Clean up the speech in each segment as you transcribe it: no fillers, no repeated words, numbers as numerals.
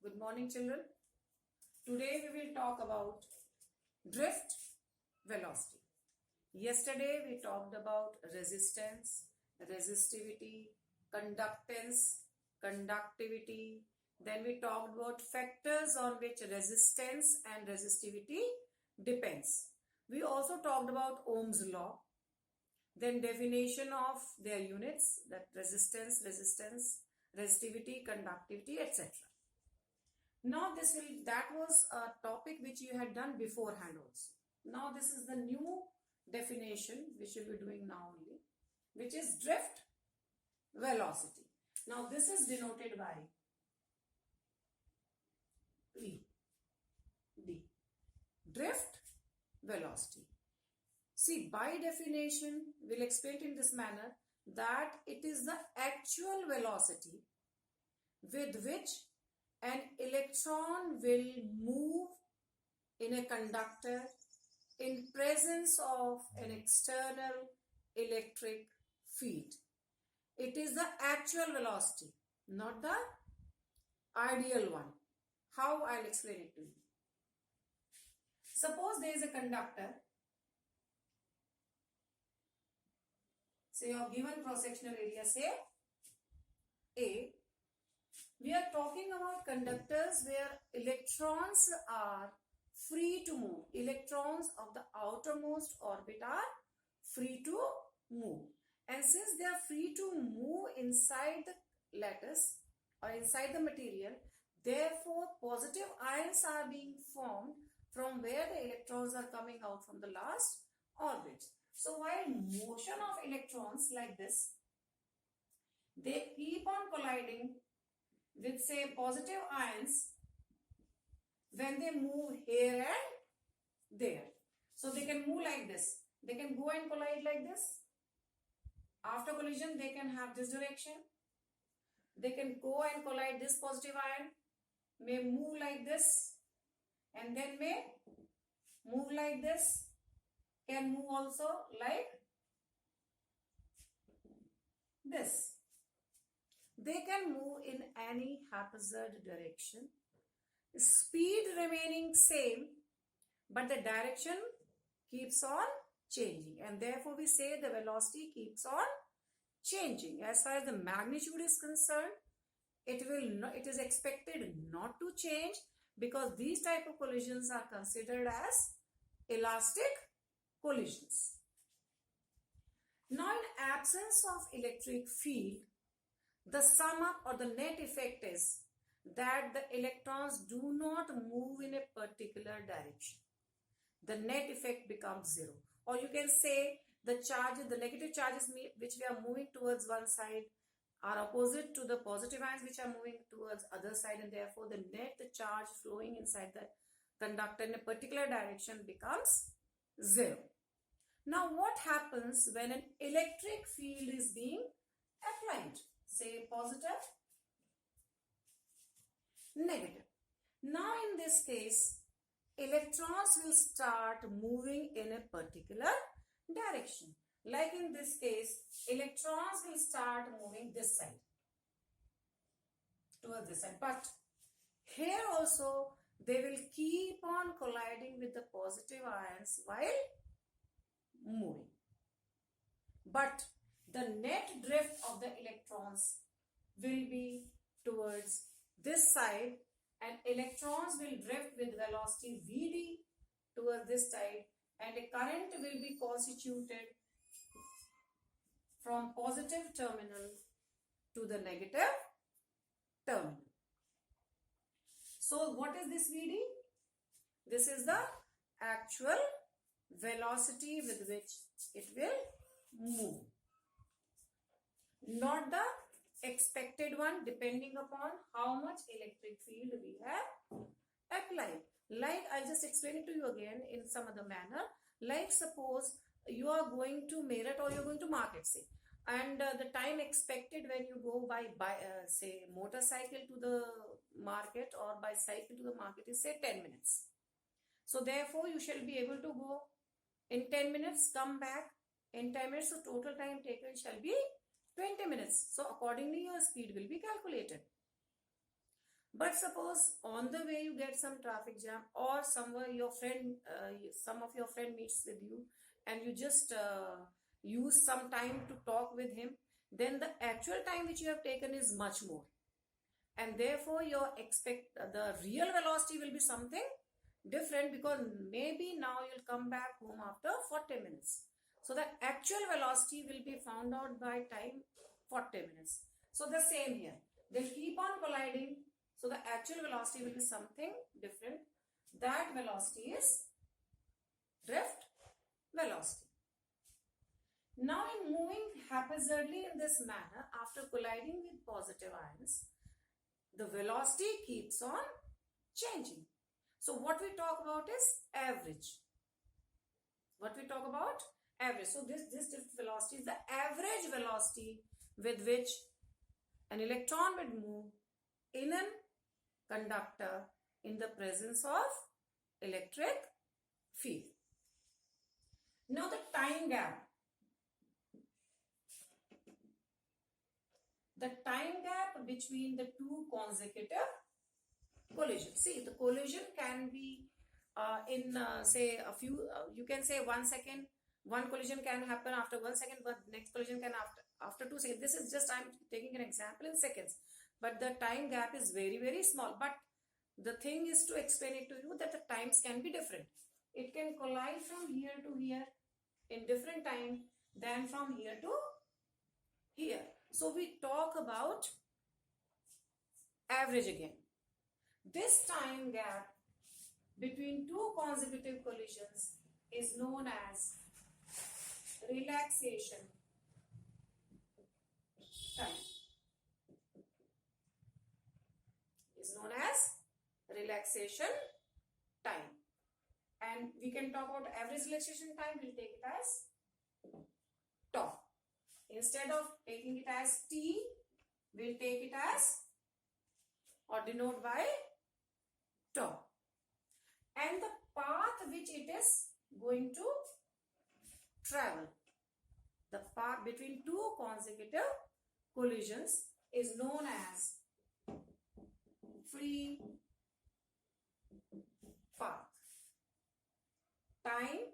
Good morning, children. Today we will talk about drift velocity. Yesterday we talked about resistance, resistivity, conductance, conductivity. Then we talked about factors on which resistance and resistivity depends. We also talked about Ohm's law. Then definition of their units, that resistance, resistivity, conductivity, etc. Now that was a topic which you had done beforehand also. Now this is the new definition which you'll be doing now only, which is drift velocity. Now this is denoted by V, D, drift velocity. See, by definition, we'll explain it in this manner that it is the actual velocity with which an electron will move in a conductor in presence of an external electric field. It is the actual velocity, not the ideal one. How? I'll explain it to you. Suppose there is a conductor. Say your given cross-sectional area, say A. We are talking about conductors where electrons are free to move. Electrons of the outermost orbit are free to move. And since they are free to move inside the lattice or inside the material, therefore positive ions are being formed from where the electrons are coming out from the last orbit. So while motion of electrons like this, they keep on colliding with say positive ions when they move here and there. So they can move like this. They can go and collide like this. After collision, they can have this direction. They can go and collide this positive ion, may move like this, and then may move like this, can move also like this. They can move in any haphazard direction, speed remaining same, but the direction keeps on changing, and therefore we say the velocity keeps on changing. As far as the magnitude is concerned, it is expected not to change because these type of collisions are considered as elastic collisions. Now, in absence of electric field, the sum up or the net effect is that the electrons do not move in a particular direction. The net effect becomes zero. Or you can say the negative charges which we are moving towards one side are opposite to the positive ions which are moving towards other side, and therefore the net charge flowing inside the conductor in a particular direction becomes zero. Now what happens when an electric field is being applied? Say positive, negative. Now in this case, electrons will start moving in a particular direction. Like in this case, electrons will start moving this side, towards this side. But here also, they will keep on colliding with the positive ions while moving. But the net drift of the electrons will be towards this side, and electrons will drift with velocity Vd towards this side, and a current will be constituted from positive terminal to the negative terminal. So what is this Vd? This is the actual velocity with which it will move, not the expected one depending upon how much electric field we have applied. Like I'll just explain it to you again in some other manner. Like suppose you are going to Meerut or you're going to market, say, and the time expected when you go by say motorcycle to the market or by cycle to the market is say 10 minutes. So therefore you shall be able to go in 10 minutes, come back in 10 minutes. So total time taken shall be 20 minutes. So accordingly your speed will be calculated. But suppose on the way you get some traffic jam, or somewhere your friend, some of your friend meets with you, and you just use some time to talk with him, then the actual time which you have taken is much more, and therefore your the real velocity will be something different, because maybe now you'll come back home after 40 minutes. So the actual velocity will be found out by time 40 minutes. So the same here. They'll keep on colliding. So the actual velocity will be something different. That velocity is drift velocity. Now in moving haphazardly in this manner after colliding with positive ions, the velocity keeps on changing. So what we talk about is average. What we talk about? Average. So this drift velocity is the average velocity with which an electron would move in a conductor in the presence of electric field. Now the time gap. The time gap between the two consecutive collisions. See, the collision can be say a few, you can say 1 second. One collision can happen after 1 second, but next collision can after 2 seconds. This is just, I'm taking an example in seconds. But the time gap is very, very small. But the thing is to explain it to you that the times can be different. It can collide from here to here in different time than from here to here. So we talk about average again. This time gap between two consecutive collisions is known as relaxation time. Is known as relaxation time. And we can talk about average relaxation time. We'll take it as tau. Instead of taking it as t, we'll take it as, or denote by tau. And the path which it is going to travel, the path between two consecutive collisions, is known as free path. Time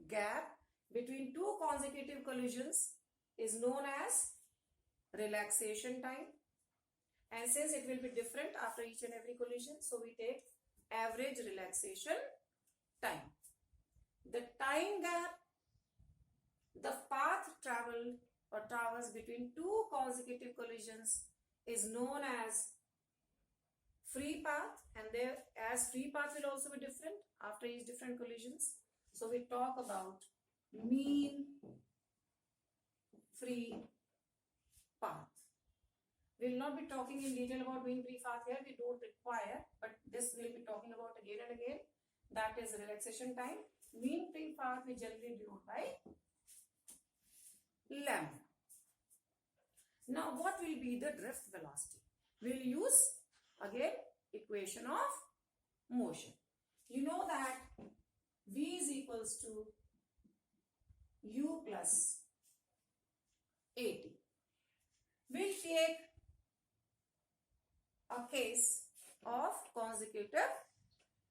gap between two consecutive collisions is known as relaxation time. And since it will be different after each and every collision, so we take average relaxation time. The time gap, the path traveled or traversed between two consecutive collisions, is known as free path, and there, as free path will also be different after each different collisions. So we talk about mean free path. We will not be talking in detail about mean free path here, we don't require, but this will be talking about again and again. That is relaxation time. Mean free path we generally denote by lambda. Now what will be the drift velocity? We will use again equation of motion. You know that V is equals to U plus AT. We'll take a case of consecutive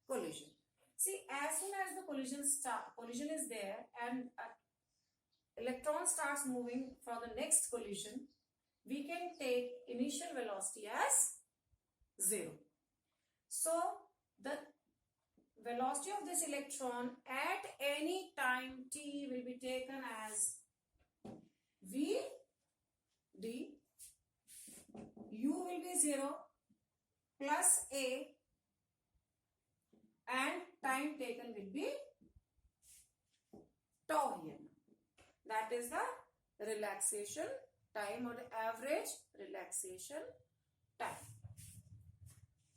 collision. See, as soon as the collision is there and an electron starts moving from the next collision, we can take initial velocity as 0. So the velocity of this electron at any time t will be taken as v d, u will be 0 plus a, and time taken will be tau here. That is the relaxation time, or the average relaxation time.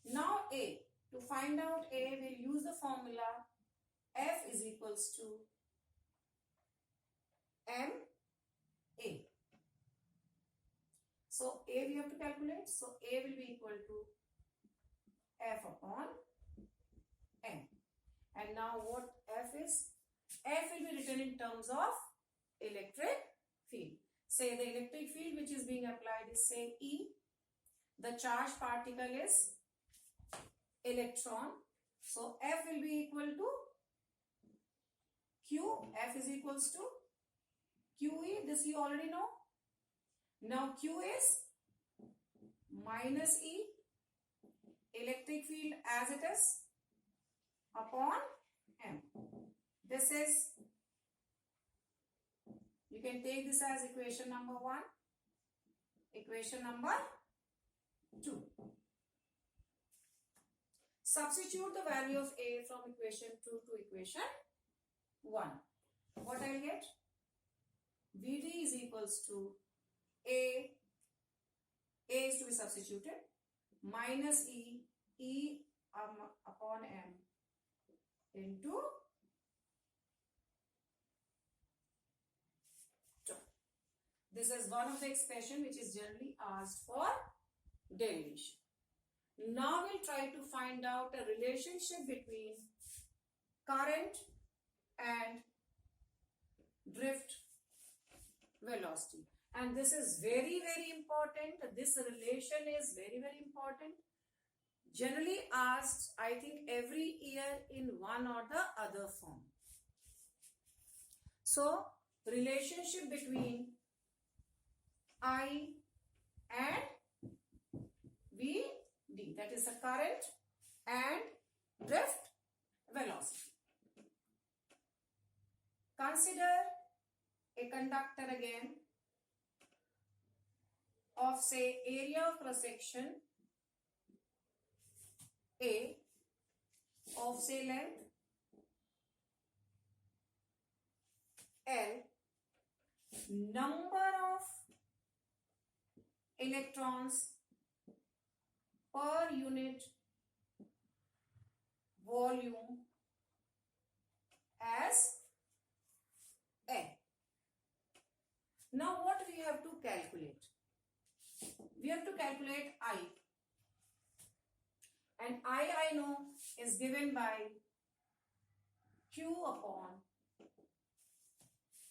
Now A. To find out A, we'll use the formula F is equals to ma. So A we have to calculate. So A will be equal to F upon m. And now what F is? F will be written in terms of electric field. Say the electric field which is being applied is, say, E. The charged particle is electron. So F will be equal to Q. F is equals to QE. This you already know. Now Q is minus E, electric field as it is, upon M. This is, you can take this as equation number 1, equation number 2. Substitute the value of A from equation 2 to equation 1. What I'll get? Vd is equals to A is to be substituted, minus E upon M into 2. This is one of the expression which is generally asked for derivation. Now we'll try to find out a relationship between current and drift velocity. And this is very, very important. This relation is very, very important. Generally asked, I think, every year in one or the other form. So, relationship between I and Vd, that is the current and drift velocity. Consider a conductor again of, say, area of cross section A, of, say, length L, number of electrons per unit volume as N. Now what we have to calculate? We have to calculate I. And I know is given by Q upon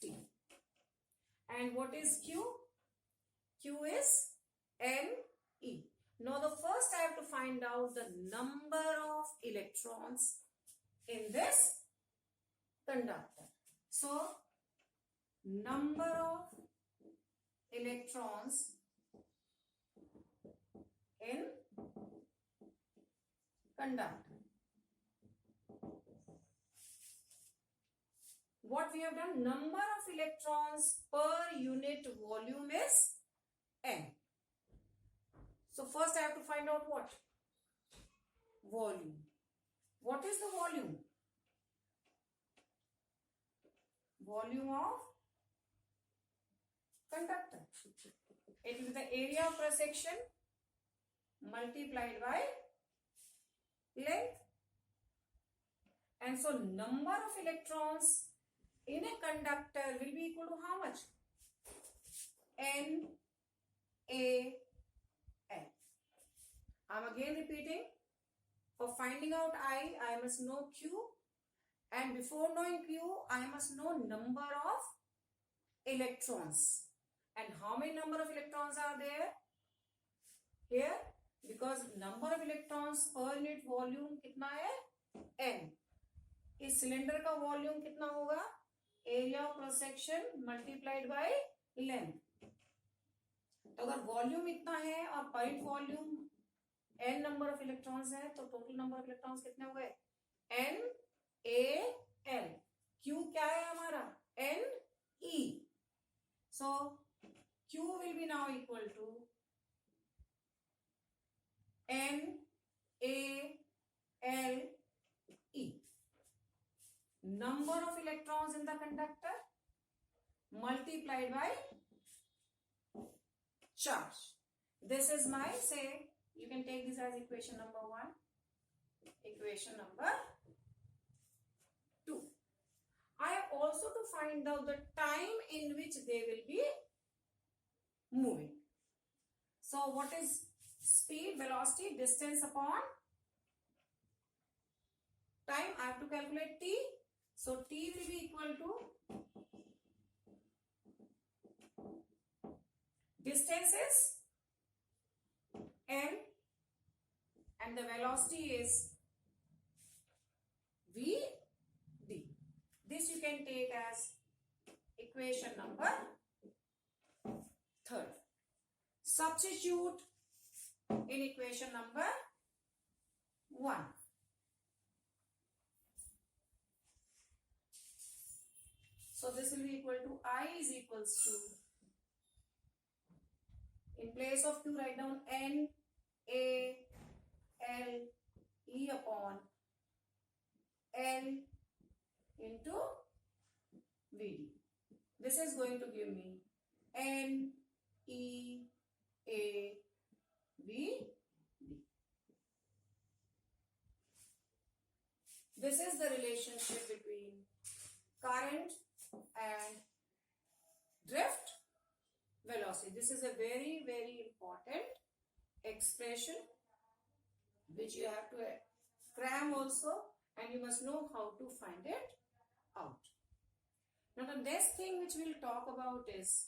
T. And what is Q? Q is NE. Now the first I have to find out the number of electrons in this conductor. So, number of electrons in conductor. What we have done, number of electrons per unit volume is N. So first I have to find out what? Volume. What is the volume? Volume of conductor. It is the area of cross section multiplied by length. And so number of electrons in a conductor will be equal to how much? N A N. I'm again repeating. For finding out I must know Q. And before knowing Q, I must know number of electrons. And how many number of electrons are there? Here, because number of electrons per unit volume कितना है? N. इस cylinder का volume कितना होगा? Area of cross section multiplied by length. तो अगर volume इतना है और point volume n number of electrons है, तो टोटल नंबर ऑफ इलेक्ट्रॉन्स कितने हो गए? N A L. Q क्या है हमारा? N E. So Q will be now equal to N A L E. Number of electrons in the conductor multiplied by charge. This is my, say, you can take this as equation number 1, equation number 2. I have also to find out the time in which they will be moving. So what is speed, velocity, distance upon time? I have to calculate T. So T will be equal to distance is N and and the velocity is Vd. This you can take as equation number 3rd. Substitute in equation number 1. So this will be equal to I is equals to, in place of 2 write down N A L E upon L into Vd. This is going to give me N E A V D. This is the relationship between current and drift velocity. This is a very, very important expression which you have to cram also, and you must know how to find it out. Now the next thing which we'll talk about is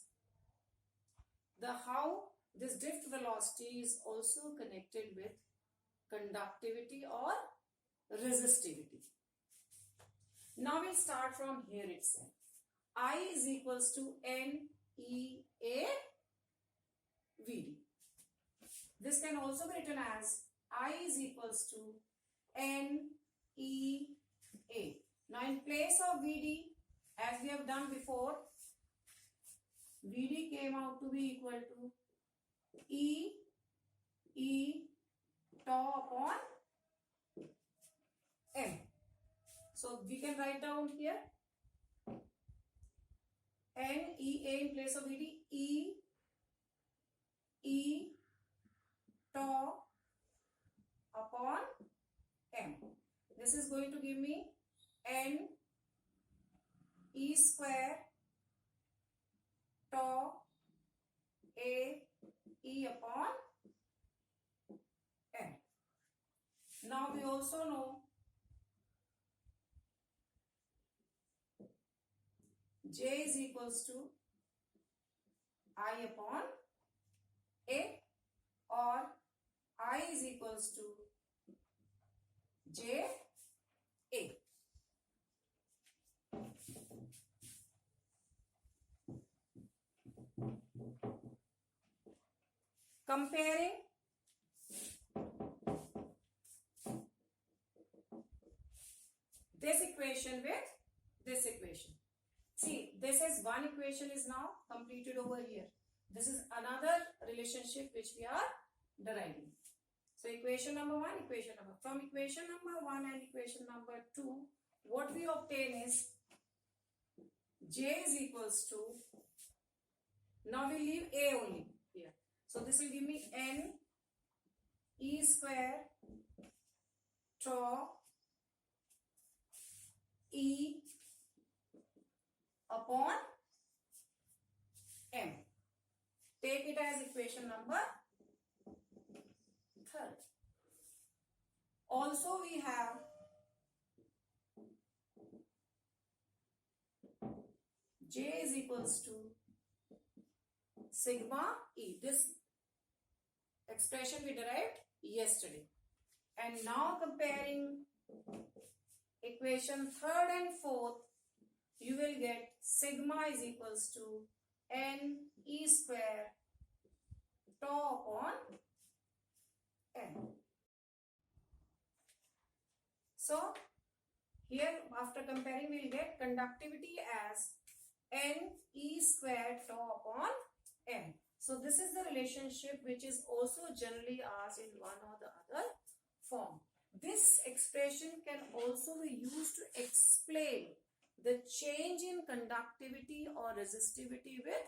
how this drift velocity is also connected with conductivity or resistivity. Now we'll start from here itself. I is equals to N E A V D. This can also be written as I is equals to N E A. Now in place of V D, as we have done before, V D came out to be equal to E tau upon M. So we can write down here N E A in place of V D, E tau upon M. This is going to give me N E square tau A E upon M. Now we also know J is equals to I upon A, or I is equals to J A. Comparing this equation with this equation. See, this is one equation is now completed over here. This is another relationship which we are deriving. So equation number 1, equation number. From equation number 1 and equation number 2, what we obtain is J is equals to, now we leave A only here. So this will give me N E square tau E upon M. Take it as equation number 3rd. Also we have J is equals to sigma E. This expression we derived yesterday. And now comparing equation 3rd and 4th, you will get sigma is equals to N E square tau upon M. So here after comparing we will get conductivity as N E square tau upon M. So this is the relationship which is also generally asked in one or the other form. This expression can also be used to explain the change in conductivity or resistivity with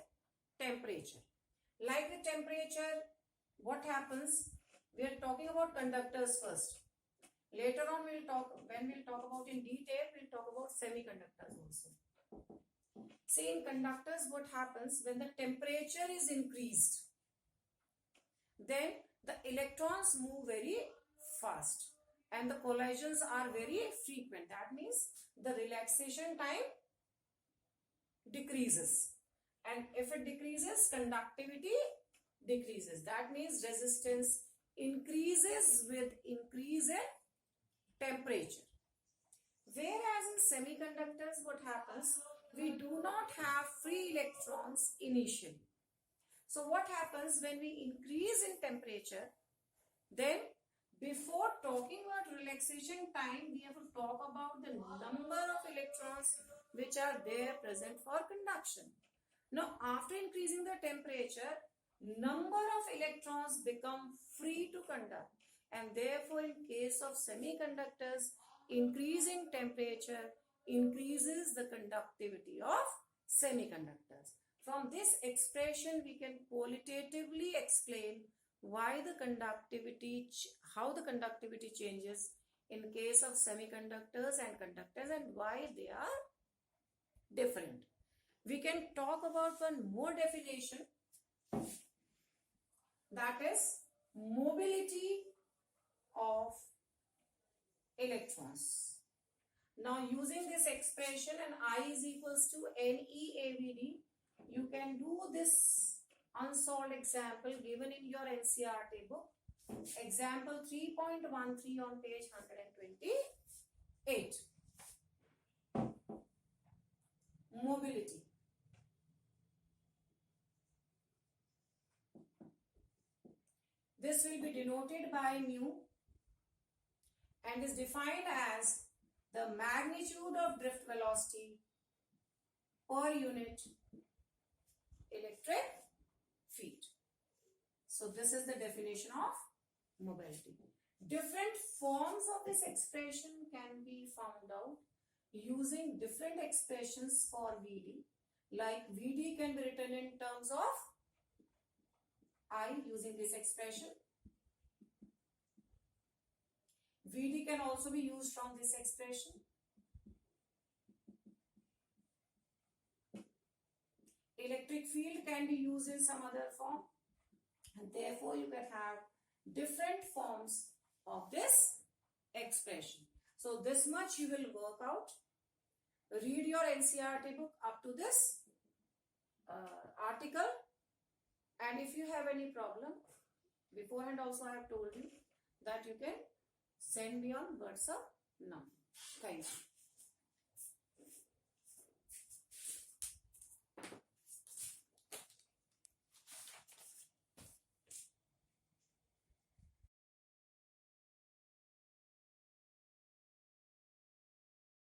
temperature. Like with temperature, what happens? We are talking about conductors first. Later on, when we'll talk about in detail, we'll talk about semiconductors also. See, in conductors, what happens when the temperature is increased? Then the electrons move very fast and the collisions are very frequent. That means the relaxation time decreases, and if it decreases, conductivity decreases. That means resistance increases with increase in temperature. Whereas in semiconductors, what happens? We do not have free electrons initially. So what happens when we increase in temperature? Then before talking about relaxation time, we have to talk about the number of electrons which are there present for conduction. Now after increasing the temperature, number of electrons become free to conduct, and therefore in case of semiconductors, increasing temperature increases the conductivity of semiconductors. From this expression, we can qualitatively explain why the conductivity, how the conductivity changes in case of semiconductors and conductors, and why they are different. We can talk about one more definition, that is mobility of electrons. Now using this expression and I is equals to NeAVD, you can do this unsolved example given in your NCERT book. Example 3.13 on page 128. Mobility. This will be denoted by mu and is defined as the magnitude of drift velocity per unit electric field. So this is the definition of mobility. Different forms of this expression can be found out using different expressions for VD. Like VD can be written in terms of I using this expression. VD can also be used from this expression. Electric field can be used in some other form, and therefore you can have different forms of this expression. So this much you will work out. Read your NCERT book up to this article, and if you have any problem, beforehand also I have told you that you can send me on WhatsApp number. Thank you.